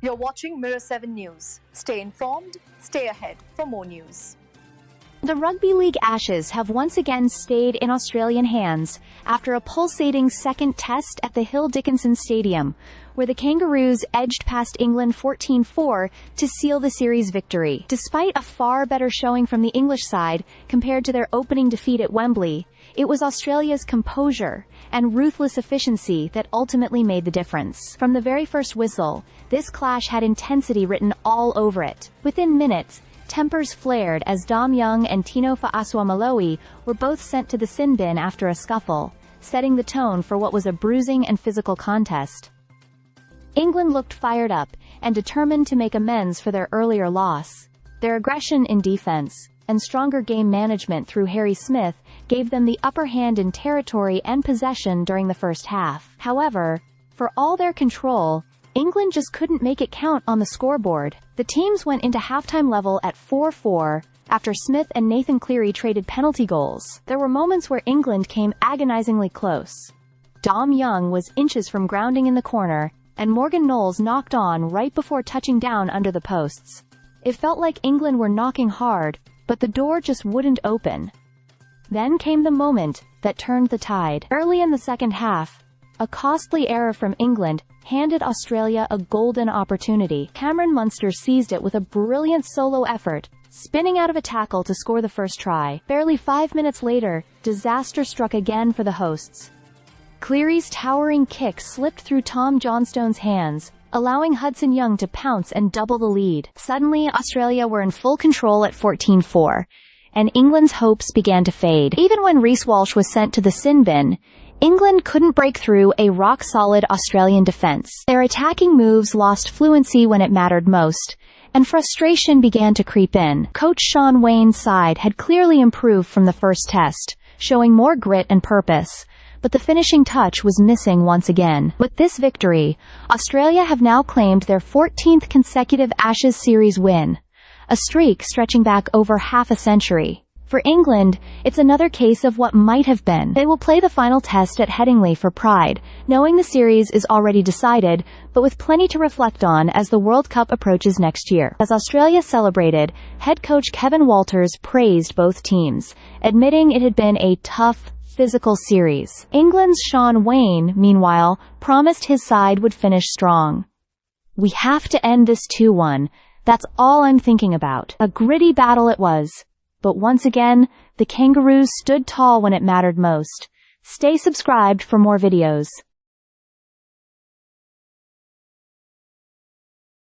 You're watching Mirror 7 News. Stay informed, stay ahead for more news. The Rugby League Ashes have once again stayed in Australian hands after a pulsating second test at the Hill Dickinson Stadium, where the Kangaroos edged past England 14-4 to seal the series victory. Despite a far better showing from the English side compared to their opening defeat at Wembley, it was Australia's composure and ruthless efficiency that ultimately made the difference. From the very first whistle, this clash had intensity written all over it. Within minutes, tempers flared as Dom Young and Tino Fa'asuamaloa were both sent to the sin bin after a scuffle, setting the tone for what was a bruising and physical contest. England looked fired up and determined to make amends for their earlier loss. Their aggression in defense and stronger game management through Harry Smith gave them the upper hand in territory and possession during the first half. However, for all their control, England just couldn't make it count on the scoreboard. The teams went into halftime level at 4-4 after Smith and Nathan Cleary traded penalty goals. There were moments where England came agonizingly close. Dom Young was inches from grounding in the corner, and Morgan Knowles knocked on right before touching down under the posts. It felt like England were knocking hard, but the door just wouldn't open. Then came the moment that turned the tide. Early in the second half, a costly error from England handed Australia a golden opportunity. Cameron Munster seized it with a brilliant solo effort, spinning out of a tackle to score the first try. Barely 5 minutes later, disaster struck again for the hosts. Cleary's towering kick slipped through Tom Johnstone's hands, allowing Hudson Young to pounce and double the lead. Suddenly, Australia were in full control at 14-4, and England's hopes began to fade. Even when Reece Walsh was sent to the sin bin, England couldn't break through a rock-solid Australian defense. Their attacking moves lost fluency when it mattered most, and frustration began to creep in. Coach Sean Wayne's side had clearly improved from the first test, showing more grit and purpose, but the finishing touch was missing once again. With this victory, Australia have now claimed their 14th consecutive Ashes series win, a streak stretching back over half a century. For England, it's another case of what might have been. They will play the final test at Headingley for pride, knowing the series is already decided, but with plenty to reflect on as the World Cup approaches next year. As Australia celebrated, head coach Kevin Walters praised both teams, admitting it had been a tough, physical series. England's Sean Wayne, meanwhile, promised his side would finish strong. "We have to end this 2-1. That's all I'm thinking about." A gritty battle it was. But once again, the Kangaroos stood tall when it mattered most. Stay subscribed for more videos.